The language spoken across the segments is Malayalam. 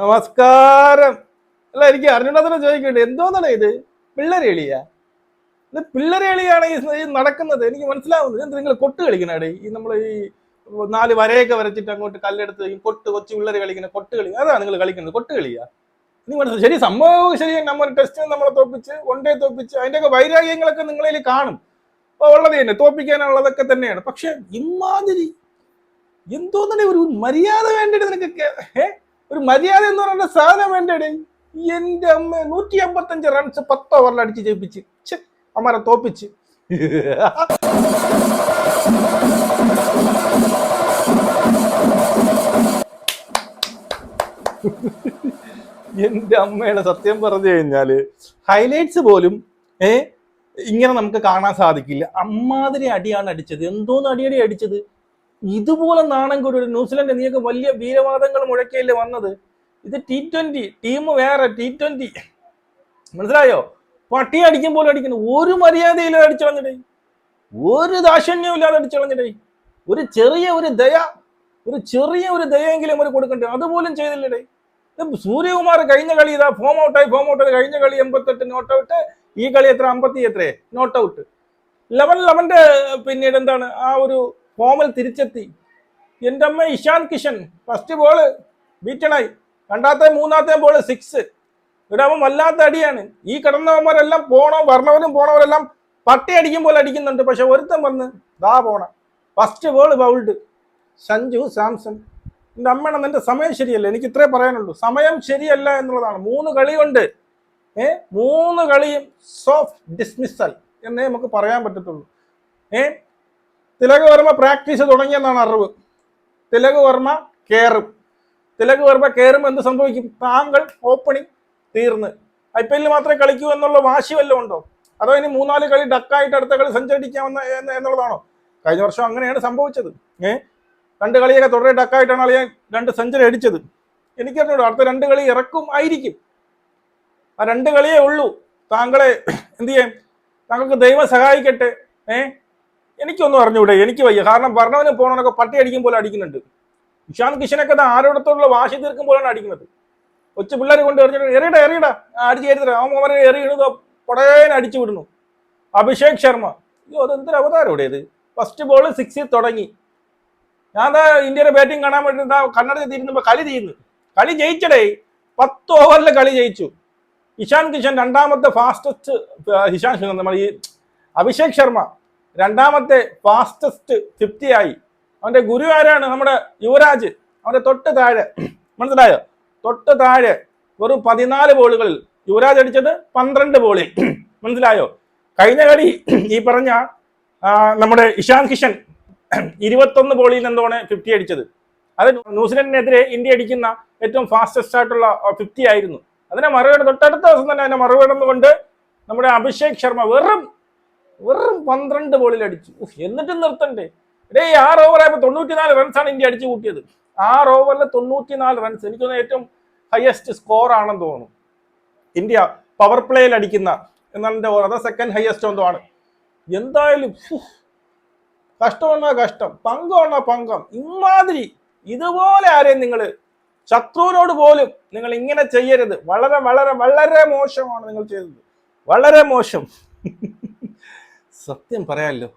നമസ്കാരം. അല്ല, എനിക്ക് അറിഞ്ഞൂടാതെ ചോദിക്കട്ടെ, എന്തോന്നാണ് ഇത്? പിള്ളേരെളിയാ? ഇത് പിള്ളേരെളിയാണ് ഈ നടക്കുന്നത്? എനിക്ക് മനസ്സിലാവുന്നത് എന്ത്? നിങ്ങൾ കൊട്ട് കളിക്കണേ ഈ നമ്മൾ ഈ നാല് വരയൊക്കെ വരച്ചിട്ട് അങ്ങോട്ട് കല്ലെടുത്ത് ഈ കൊട്ട് കൊച്ചു പിള്ളേർ കളിക്കുന്ന കൊട്ട് കളി, അതാണ് നിങ്ങൾ കളിക്കുന്നത്? കൊട്ട് കളിയാ? നീ മനസ്സിലായി? ശരി, സംഭവം ശരി. നമ്മൾ ടെസ്റ്റ് നമ്മളെ തോപ്പിച്ച് ഒണ്ടേ തോപ്പിച്ച് അതിൻ്റെയൊക്കെ വൈരാഗ്യങ്ങളൊക്കെ നിങ്ങളിൽ കാണും. ഉള്ളത് തന്നെ, തോപ്പിക്കാനുള്ളതൊക്കെ തന്നെയാണ്. പക്ഷെ ഇമാതിരി എന്തോന്നെ ഒരു മര്യാദ വേണ്ടിട്ട് നിനക്കൊക്കെ? ഒരു മര്യാദ എന്ന് പറയുന്ന സാധനം വേണ്ടേ? എന്റെ അമ്മ 155 റൺസ് 10 ഓവറിൽ അടിച്ച് ജയിപ്പിച്ച് അമ്മാരെ തോപ്പിച്ച്. എന്റെ അമ്മയുടെ സത്യം പറഞ്ഞു കഴിഞ്ഞാല് ഹൈലൈറ്റ്സ് പോലും ഇങ്ങനെ നമുക്ക് കാണാൻ സാധിക്കില്ല. അമ്മാതിരി അടിയാണ് അടിച്ചത്. എന്തോന്ന് അടിയടി അടിച്ചത്? ഇതുപോലെ നാണം കൂടി ഒരു ന്യൂസിലൻഡ് നീയൊക്കെ വലിയ വീരവാദങ്ങൾ മുഴക്കിയല്ലേ വന്നത്? ഇത് T20 ടീം, വേറെ T20, മനസ്സിലായോ? പട്ടി അടിക്കും പോലെ അടിക്കുന്നു. ഒരു മര്യാദയിലും അടിച്ചളഞ്ഞിടേ, ഒരു ദാക്ഷിണ്യവും ഇല്ലാതെ അടിച്ചളഞ്ഞിടേ. ഒരു ചെറിയ ഒരു ദയെങ്കിലും അവർ കൊടുക്കണ്ടേ? അതുപോലും ചെയ്തില്ലടേ. സൂര്യകുമാർ കഴിഞ്ഞ കളി ഇതാ ഫോം ഔട്ടായി. കഴിഞ്ഞ കളി 88 നോട്ട് ഔട്ട്. ഈ കളി എത്ര? 50 നോട്ട് ഔട്ട്. 11 പിന്നീട് എന്താണ് ആ ഒരു ഫോമിൽ തിരിച്ചെത്തി. എൻ്റെ അമ്മ ഇഷാൻ കിഷൻ ഫസ്റ്റ് ബോള് ബീറ്റണായി. മൂന്നാമത്തെ ബോള് 6. ഇടാവുമ്പോൾ വല്ലാത്ത അടിയാണ്. ഈ കിടന്നവന്മാരെല്ലാം പോണവരെല്ലാം പട്ടി അടിക്കും പോലെ അടിക്കുന്നുണ്ട്. പക്ഷെ ഒരുത്തൻ വന്ന് ദാ പോണ first ball bowled. Sanju Samson. എൻ്റെ അമ്മയുടെ നിന്റെ സമയം ശരിയല്ല. എനിക്ക് ഇത്രേ പറയാനുള്ളൂ, സമയം ശരിയല്ല എന്നുള്ളതാണ്. 3 കളിയുണ്ട്. 3 കളിയും സോഫ്റ്റ് ഡിസ്മിസൽ എന്നേ നമുക്ക് പറയാൻ പറ്റത്തുള്ളൂ. തിലക് വർമ്മ പ്രാക്ടീസ് തുടങ്ങിയെന്നാണ് അറിവ്. തിലക് വർമ്മ കയറും എന്ത് സംഭവിക്കും? താങ്കൾ ഓപ്പണിംഗ് തീർന്ന് IPL മാത്രമേ കളിക്കൂ എന്നുള്ള വാശി വല്ലതും ഉണ്ടോ? അതോ ഇനി 3-4 കളി ഡക്കായിട്ട് അടുത്ത കളി സെഞ്ചുറി അടിക്കാമെന്ന എന്നുള്ളതാണോ? കഴിഞ്ഞ വർഷം അങ്ങനെയാണ് സംഭവിച്ചത്. 2 കളിയൊക്കെ തുടരെ ഡക്കായിട്ടാണ് അളിയാൻ 2 സെഞ്ചുറി അടിച്ചത്. എനിക്കറിഞ്ഞൂടോ, അടുത്ത 2 കളി ഇറക്കും ആയിരിക്കും. ആ 2 കളിയേ ഉള്ളൂ. താങ്കളെ എന്ത് ചെയ്യാം? താങ്കൾക്ക് ദൈവം സഹായിക്കട്ടെ. എനിക്കൊന്നും അറിഞ്ഞൂടെ, എനിക്ക് വയ്യ. കാരണം പറഞ്ഞവന് പോണവനൊക്കെ പട്ടി അടിക്കും പോലെ അടിക്കുന്നുണ്ട്. ഇഷാൻ കിഷനൊക്കെ ആരോടത്തോടുള്ള വാശി തീർക്കും പോലെയാണ് അടിക്കുന്നത്. കൊച്ചു പിള്ളേർ കൊണ്ട് എറിഞ്ഞിട്ട് എറിയടാ അടിച്ച് കയറി അവരെ എറിയിടുക, പൊടേനെ അടിച്ചു വിടുന്നു. അഭിഷേക് ശർമ്മ, അയ്യോ അതെന്തൊരു അവതാരം ഇവിടെ. ഇത് ഫസ്റ്റ് ബോൾ 6 തുടങ്ങി. ഞാൻ ഇന്ത്യയുടെ ബാറ്റിംഗ് കാണാൻ വേണ്ടി കണ്ണട തീരുന്നപ്പോ കളി ജയിച്ചടേ. 10 ഓവറിൽ കളി ജയിച്ചു. ഇഷാൻ കിഷൻ രണ്ടാമത്തെ ഫാസ്റ്റസ്റ്റ്. നമ്മൾ ഈ അഭിഷേക് ശർമ്മ രണ്ടാമത്തെ ഫാസ്റ്റസ്റ്റ് 50 ആയി. അവന്റെ ഗുരു ആരാണ്? നമ്മുടെ യുവരാജ്. അവന്റെ തൊട്ട് താഴെ, മനസ്സിലായോ? തൊട്ട് താഴെ വെറും 14 ബോളുകളിൽ യുവരാജ് അടിച്ചത് 12 ബോളിൽ. മനസ്സിലായോ? കഴിഞ്ഞ കളി ഈ പറഞ്ഞ നമ്മുടെ ഇഷാൻ കിഷൻ 21 ബോളിൽ എന്തോണ് 50 അടിച്ചത്. അത് ന്യൂസിലൻഡിനെതിരെ ഇന്ത്യ അടിക്കുന്ന ഏറ്റവും ഫാസ്റ്റസ്റ്റ് ആയിട്ടുള്ള 50 ആയിരുന്നു. അതിനെ മറുപടി തൊട്ടടുത്ത ദിവസം തന്നെ അതിനെ മറുപടികൊണ്ട് നമ്മുടെ അഭിഷേക് ശർമ്മ വെറും 12 ബോളിൽ അടിച്ചു. എന്നിട്ടും നിർത്തണ്ടേ? 6 ഓവറായപ്പോൾ 94 റൺസാണ് ഇന്ത്യ അടിച്ചു കൂട്ടിയത്. 6 ഓവറിൽ 94 റൺസ്. എനിക്കൊന്ന് ഏറ്റവും ഹയസ്റ്റ് സ്കോർ ആണെന്ന് തോന്നുന്നു ഇന്ത്യ പവർ പ്ലേയിൽ അടിക്കുന്ന. എന്നാണ് അതോ സെക്കൻഡ് ഹയസ്റ്റ് എന്തോ ആണ്. എന്തായാലും കഷ്ടം, പങ്കം. ഇമാതിരി ഇതുപോലെ ആരെയും നിങ്ങൾ ശത്രുവിനോട് പോലും നിങ്ങൾ ഇങ്ങനെ ചെയ്യരുത്. വളരെ വളരെ വളരെ മോശമാണ് നിങ്ങൾ ചെയ്തത്. വളരെ മോശം. സത്യം പറയാമല്ലോ,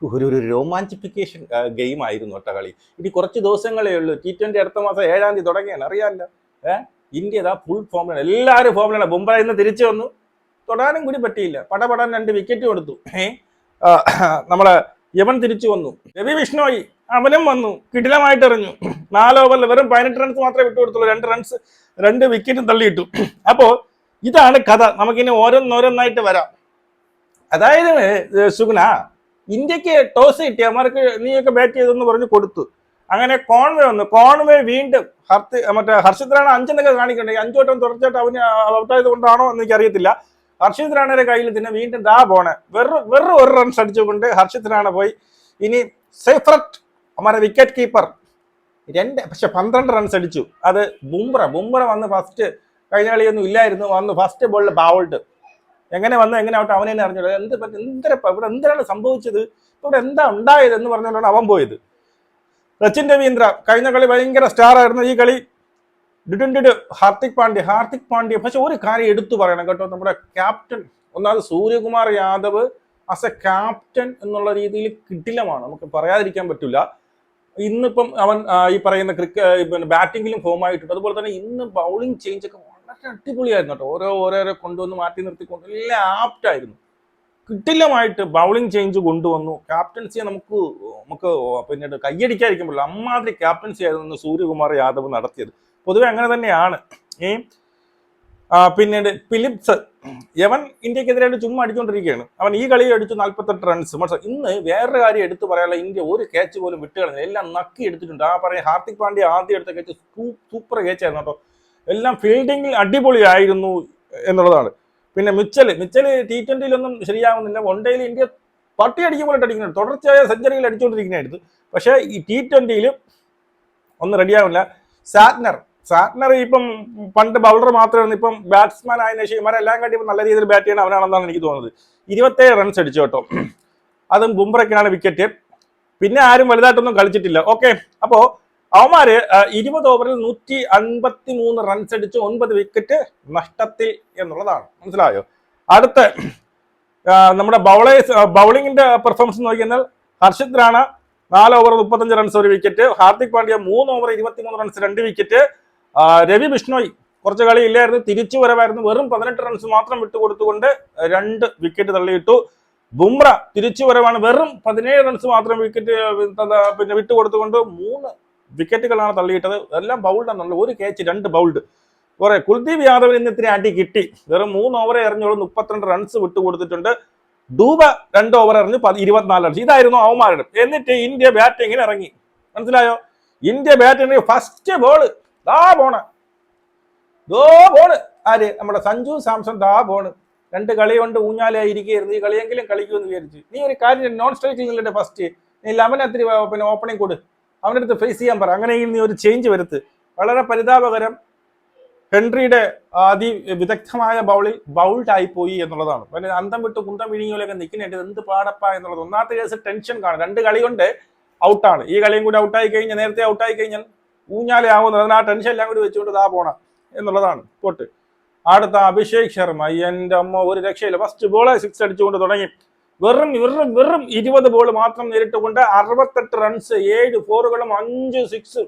ഒരു രോമാഞ്ചിഫിക്കേഷൻ ഗെയിം ആയിരുന്നു കേട്ടോ കളി. ഇനി കുറച്ച് ദിവസങ്ങളേ ഉള്ളൂ. T20 അടുത്ത മാസം 7-ാം തീയതി തുടങ്ങിയാണ്, അറിയാമല്ലോ. ഇന്ത്യ ഇതാ ഫുൾ ഫോമിലാണ്. എല്ലാവരും ഫോമിലാണ്. ബുംറ ഇന്ന് തിരിച്ചു വന്നു. തൊടാനും കൂടി പറ്റിയില്ല. പടപടാൻ 2 വിക്കറ്റ് കൊടുത്തു. നമ്മളെ യമൻ തിരിച്ചു വന്നു. രവി ബിഷ്ണോയി അവനും വന്നു, കിടിലമായിട്ട് എറിഞ്ഞു. 4 ഓവറിൽ വെറും 18 റൺസ് മാത്രമേ വിട്ടുകൊടുത്തുള്ളൂ. 2 വിക്കറ്റും തള്ളിയിട്ടു. അപ്പോ ഇതാണ് കഥ. നമുക്കിനി ഓരോന്നായിട്ട് വരാം. അതായത് സുഗുണ, ഇന്ത്യക്ക് ടോസ് കിട്ടി, അവർക്ക് നീയൊക്കെ ബാറ്റ് ചെയ്തെന്ന് പറഞ്ഞ് കൊടുത്തു. അങ്ങനെ കോൺവേ വന്നു. കോൺവേ വീണ്ടും ഹർഷിത് റാണ 5 എന്നൊക്കെ കാണിക്കണ്ടേ. 5 വട്ടം തുടർച്ചയായിട്ട് അവന് ഔട്ടായത് കൊണ്ടാണോ എന്ന് എനിക്കറിയത്തില്ല. ഹർഷിത് റാണയുടെ കയ്യിൽ തന്നെ വീണ്ടും പോണേ. വെറും 1 റൺസ് അടിച്ചുകൊണ്ട് ഹർഷിത് റാണ പോയി. ഇനി സൈഫ്രത്ത് അമ്മാരെ വിക്കറ്റ് കീപ്പർ 12 റൺസ് അടിച്ചു. അത് ബുംറ വന്ന് ഫസ്റ്റ്, കഴിഞ്ഞ കളിയൊന്നും ഇല്ലായിരുന്നു, വന്നു ഫസ്റ്റ് ബോളിൽ ബൗൾഡ്. എങ്ങനെ ഔട്ട് അവനെ തന്നെ അറിഞ്ഞു. ഇവിടെ എന്തിനാണ് സംഭവിച്ചത്, ഇവിടെ എന്താ ഉണ്ടായത് എന്ന് പറഞ്ഞുകൊണ്ടാണ് അവൻ പോയത്. സച്ചിൻ രവീന്ദ്ര കഴിഞ്ഞ കളി ഭയങ്കര സ്റ്റാർ ആയിരുന്നു. ഈ കളി ഡിഡ് ഹാർദിക് പാണ്ഡ്യ പക്ഷെ ഒരു കാര്യം എടുത്തു പറയണം കേട്ടോ, നമ്മുടെ ക്യാപ്റ്റൻ ഒന്നാമത് Suryakumar Yadav as A captain എന്നുള്ള രീതിയിൽ കിടിലമാണ്, നമുക്ക് പറയാതിരിക്കാൻ പറ്റില്ല. ഇന്നിപ്പം അവൻ ഈ പറയുന്ന പിന്നെ ബാറ്റിങ്ങിലും ഫോം ആയിട്ടുണ്ട്. അതുപോലെ തന്നെ ഇന്ന് ബൗളിംഗ് ചേഞ്ച് ഒക്കെ വളരെ അടിപൊളിയായിരുന്നു കേട്ടോ. ഓരോരോ കൊണ്ടുവന്ന് മാറ്റി നിർത്തിക്കൊണ്ട് എല്ലാം ആപ്റ്റായിരുന്നു. കിടിലമായിട്ട് ബൗളിംഗ് ചേഞ്ച് കൊണ്ടുവന്നു. ക്യാപ്റ്റൻസിയെ നമുക്ക് പിന്നീട് കയ്യടിക്കാതിരിക്കാൻ പറ്റില്ല. അമ്മാതിരി ക്യാപ്റ്റൻസി ആയിരുന്നു സൂര്യകുമാർ യാദവ് നടത്തിയത്. പൊതുവെ അങ്ങനെ തന്നെയാണ്. പിന്നീട് ഫിലിപ്സ് യവൻ ഇന്ത്യക്കെതിരായിട്ട് ചുമ്മാ അടിച്ചുകൊണ്ടിരിക്കുകയാണ്. അവൻ ഈ കളി അടിച്ചു 48 റൺസ്. ഇന്ന് വേറൊരു കാര്യം എടുത്തു പറയാനുള്ള, ഇന്ത്യ ഒരു ക്യാച്ച് പോലും വിട്ടുകളഞ്ഞില്ല, എല്ലാം നക്കി എടുത്തിട്ടുണ്ട്. പറയാം ഹാർദിക് പാണ്ഡ്യ ആദ്യം എടുത്ത ക്യാച്ച് സൂപ്പർ ക്യാച്ചായിരുന്നു കേട്ടോ. എല്ലാം ഫീൽഡിങ്ങിൽ അടിപൊളിയായിരുന്നു എന്നുള്ളതാണ്. പിന്നെ മിച്ചൽ T20 ശരിയാവുന്നില്ല. വൺ ഡേയിൽ ഇന്ത്യ പട്ടി അടിക്കുമ്പോഴായിട്ട് അടിക്കുന്നുണ്ട്, തുടർച്ചയായ സെഞ്ചുറികൾ അടിച്ചുകൊണ്ടിരിക്കുന്നതായിരുന്നു. പക്ഷേ ഈ T20 ഒന്നും റെഡിയാവില്ല. സാറ്റ്നർ ഇപ്പം പണ്ട് ബൗളർ മാത്രമായിരുന്നു, ഇപ്പം ബാറ്റ്സ്മാൻ ആയതിനു ശേഷം ഇവരെല്ലാം കാട്ടി നല്ല രീതിയിൽ ബാറ്റ് ചെയ്യണം അവനാണെന്നാണ് എനിക്ക് തോന്നുന്നത്. 27 റൺസ് അടിച്ചു കേട്ടോ, അതും ബുംറയ്ക്കാണ് വിക്കറ്റ്. പിന്നെ ആരും വലുതായിട്ടൊന്നും കളിച്ചിട്ടില്ല. ഓക്കെ, അപ്പോ അവന്മാര് 20 ഓവറിൽ 153 റൺസ് അടിച്ച് 9 വിക്കറ്റ് നഷ്ടത്തിൽ എന്നുള്ളതാണ്. മനസ്സിലായോ? അടുത്ത നമ്മുടെ ബൗളിങ്ങിന്റെ പെർഫോമൻസ് നോക്കിയാൽ Harshit Rana 4 over 35 runs 1 wicket. Hardik Pandya 3 over 23 runs 2 wicket. Ravi Bishnoi കുറച്ച് കളി ഇല്ലായിരുന്നു, തിരിച്ചു വരവായിരുന്നു, വെറും 18 റൺസ് മാത്രം വിട്ടുകൊടുത്തുകൊണ്ട് 2 വിക്കറ്റ് തള്ളിയിട്ടു. ബുംറ തിരിച്ചു വരവാണ്, വെറും 17 റൺസ് മാത്രം പിന്നെ വിട്ടുകൊടുത്തുകൊണ്ട് 3 വിക്കറ്റുകളാണ് തള്ളിയിട്ടത്. എല്ലാം ബൗൾഡാണല്ലോ, 1 ക്യാച്ച് 2 ബൗൾഡ്. കുറെ കുൽദീപ് യാദവിന് ഇന്ന് ഇത്തിരി അടി കിട്ടി, വെറും 3 ഓവറെ എറിഞ്ഞോളൂ 32 റൺസ് വിട്ടുകൊടുത്തിട്ടുണ്ട്. ഡൂബ 2 ഓവർ എറിഞ്ഞ് 24 റൺസ്. ഇതായിരുന്നു അവന്മാരുടെ. എന്നിട്ട് ഇന്ത്യ ബാറ്റിങ്ങിന് ഇറങ്ങി. മനസ്സിലായോ? ഇന്ത്യ ബാറ്റിങ്ങിന് ഫസ്റ്റ് ബോള് പോണ് ആര്? നമ്മുടെ സഞ്ജു സാംസൺ പോണ്. 2 കളി കൊണ്ട് ഊഞ്ഞാലായി ഇരിക്കുകയായിരുന്നു. ഈ കളിയെങ്കിലും കളിക്കുമെന്ന് വിചാരിച്ചു. നീ ഒരു കാര്യം നോൺ സ്ട്രൈക്കിൽ നിന്നിട്ട് ഫസ്റ്റ് നീ 11 പിന്നെ ഓപ്പണിംഗ് കൊടു, അവൻ്റെ അടുത്ത് ഫേസ് ചെയ്യാൻ പറ. അങ്ങനെയെങ്കിൽ നീ ഒരു ചേഞ്ച് വരുത്ത്. വളരെ പരിതാപകരം. ഹെൻറിയുടെ വിദഗ്ധമായ ബൗൾഡ് ആയി പോയി എന്നുള്ളതാണ്. പിന്നെ അന്തം വിട്ട് കുന്തം വിഴിഞ്ഞോലൊക്കെ നിൽക്കുന്നുണ്ട്. എന്ത് പാടപ്പ എന്നുള്ളത്. ഒന്നാമത്തെ കേസ് ടെൻഷൻ കാണും. 2 കളി കൊണ്ട് ഔട്ടാണ്. ഈ കളിയും കൂടി ഔട്ടായി കഴിഞ്ഞാൽ, നേരത്തെ ഔട്ടായി കഴിഞ്ഞാൽ ഊഞ്ഞാലേ ആവുന്നത്. അതിന് ആ ടെൻഷൻ എല്ലാം കൂടി വെച്ചുകൊണ്ട് പോണം എന്നുള്ളതാണ്. പോട്ട് അടുത്ത അഭിഷേക് ശർമ്മ. എൻ്റെ അമ്മ ഒരു രക്ഷയില്ല. ഫസ്റ്റ് ബോളെ 6 അടിച്ചുകൊണ്ട് തുടങ്ങി. വെറും 20 ബോൾ മാത്രം നേരിട്ടുകൊണ്ട് 68 റൺസ്, 7 ഫോറുകളും 5 സിക്സ്.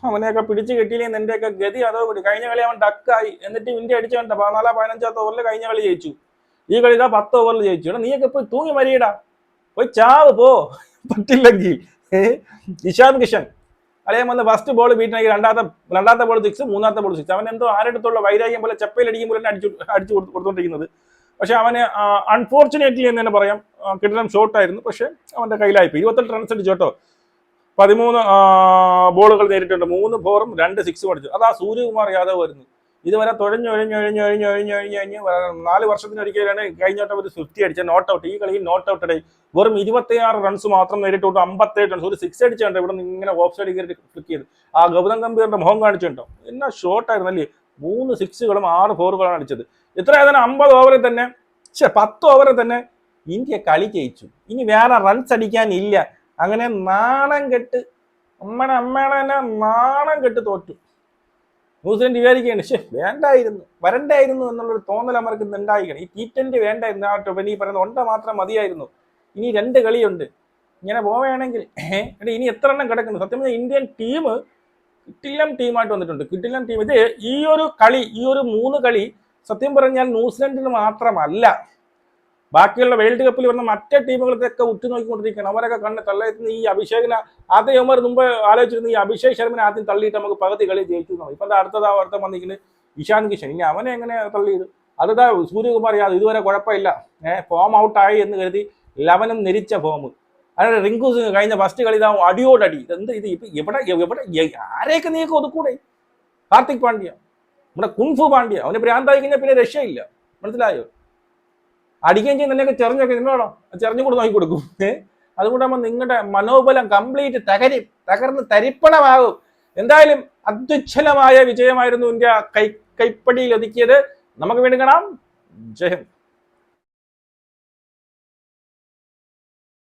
അവനെയൊക്കെ പിടിച്ചു കെട്ടിയില്ലെങ്കിൽ എന്റെയൊക്കെ ഗതി അതോടി. കഴിഞ്ഞ കളി അവൻ ഡക്കായി. എന്നിട്ട് ഇന്ത്യ അടിച്ചു കണ്ട 14-15 ഓവറിൽ കഴിഞ്ഞ കളി ജയിച്ചു. ഈ കളി 10 ഓവറിൽ ജയിച്ചു. നീയൊക്കെ പോയി തൂങ്ങി മരിയടാ, പോയി ചാവ് പോ. പറ്റില്ലെങ്കിൽ ഇഷാന്ത് കിഷൻ അളിയൻ വന്ന് ഫസ്റ്റ് ബോൾ ബീറ്റിനെങ്കിൽ രണ്ടാമത്തെ ബോൾ 6, മൂന്നാമത്തെ ബോൾ 6. അവൻ എന്തോ ആരെടുത്തുള്ള വൈരാഗ്യം പോലെ ചപ്പയിൽ പോലെ അടിച്ചു കൊടുത്തുകൊണ്ടിരിക്കുന്നത്. പക്ഷെ അവന് അൺഫോർച്ചുനേറ്റ്ലി എന്ന് തന്നെ പറയാം, കിട്ടണം ഷോട്ടായിരുന്നു. പക്ഷെ അവന്റെ കയ്യിലായിപ്പോയി. 28 റൺസ് അടിച്ചു കേട്ടോ. 13 ബോളുകൾ നേരിട്ടുണ്ട്. 3 ഫോറും 2 സിക്സും അടിച്ചു. അതാ സൂര്യകുമാർ യാദവ് വരുന്നു. ഇതുവരെ തുഴഞ്ഞ് 4 വർഷത്തിനൊരിക്കലാണ് കഴിഞ്ഞോട്ടം ഒരു 50 അടിച്ച നോട്ട് ഔട്ട്. ഈ കളിയിൽ നോട്ട് ഔട്ട് ഇടയിൽ വെറും 26 റൺസ് മാത്രം നേരിട്ടുണ്ട്. 57 റൺസ്. ഒരു 6 അടിച്ചുണ്ട്. ഇവിടെ നിന്ന് ഇങ്ങനെ ഓഫ് സൈഡ് കയറി ക്ലിക്ക് ചെയ്ത് ആ ഗൗതം ഗംഭീറിന്റെ മുഖം കാണിച്ചിട്ടുണ്ടോ? എന്നാ ഷോട്ടായിരുന്നു അല്ലേ. 3 സിക്സുകളും 6 ഫോറുകളാണ് അടിച്ചത്. ഇത്രയായിരുന്നു 50 ഓവറിൽ തന്നെ. 10 ഓവറിൽ തന്നെ ഇന്ത്യ കളി ജയിച്ചു. ഇനി വേറെ റൺസ് അടിക്കാനില്ല. അങ്ങനെ നാണം കെട്ട് അമ്മേടെ തന്നെ നാണം കെട്ട് തോറ്റു. ന്യൂസിലൻഡ് വിചാരിക്കുകയാണ്, വരണ്ടായിരുന്നു എന്നുള്ളൊരു തോന്നൽ അവർക്ക് ഉണ്ടായിരിക്കണം. ഈ T20 വേണ്ടായിരുന്നു. ഈ പറയുന്ന മാത്രം മതിയായിരുന്നു. ഇനി 2 കളിയുണ്ട്. ഇങ്ങനെ പോവുകയാണെങ്കിൽ ഇനി എത്ര എണ്ണം കിടക്കുന്നു? സത്യം പറഞ്ഞാൽ ഇന്ത്യൻ ടീം കിട്ടില്ലം ടീമായിട്ട് വന്നിട്ടുണ്ട്. കിട്ടില്ലം ടീം. ഇത് ഈ ഒരു 3 കളി സത്യം പറഞ്ഞാൽ ന്യൂസിലൻഡിന് മാത്രമല്ല, ബാക്കിയുള്ള വേൾഡ് കപ്പിൽ വരുന്ന മറ്റേ ടീമുകളൊക്കെ ഉറ്റുനോക്കിക്കൊണ്ടിരിക്കുകയാണ്. അവരൊക്കെ കണ്ണ് തള്ളയെത്തുന്ന ഈ അഭിഷേകിനെ ആദ്യം യവന്മാർ മുമ്പ് ആലോചിച്ചിരുന്നു. ഈ അഭിഷേക് ശർമ്മനെ ആദ്യം തള്ളിയിട്ട് നമുക്ക് പകുതി കളി ജയിച്ചു എന്നാണ്. ഇപ്പം അടുത്ത വന്നിരിക്കുന്നത് ഇഷാന്ത് കിഷൻ. ഇനി അവനെ എങ്ങനെ തള്ളിയത്? അടുത്ത സൂര്യകുമാർ യാദവ് ഇതുവരെ കുഴപ്പമില്ല, ഫോം ഔട്ടായി എന്ന് കരുതി 11 നിരിച്ച ഫോം. അതായത് റിങ്കു സിംഗ് കഴിഞ്ഞ ഫസ്റ്റ് കളി അടിയോടടി. എന്ത് ഇത്? എവിടെ ആരെയൊക്കെ നീയൊക്കെ ഒതുക്കൂടെ? ഹാർദിക് പാണ്ഡ്യ, നമ്മുടെ കുൻഫു പാണ്ഡ്യ, അവന് ഭ്രാന്തായി കഴിഞ്ഞാൽ പിന്നെ രക്ഷയില്ല. മനസ്സിലായോ? അടിക്കുകയും ചെയ്യുന്ന തന്നെയൊക്കെ ചെറിഞ്ഞൊക്കെ നിന്നോടോ ചെറിഞ്ഞു കൂടെ നോക്കി കൊടുക്കും. അതുകൊണ്ടാകുമ്പോൾ നിങ്ങളുടെ മനോബലം കംപ്ലീറ്റ് തകർന്ന് തരിപ്പണമാകും. എന്തായാലും അത്യുച്ഛലമായ വിജയമായിരുന്നു ഇന്ത്യ കൈപ്പടിയിൽ ഒതുക്കിയത്. നമുക്ക് വീണ്ടും കാണാം. ജയ് ഹിന്ദ്.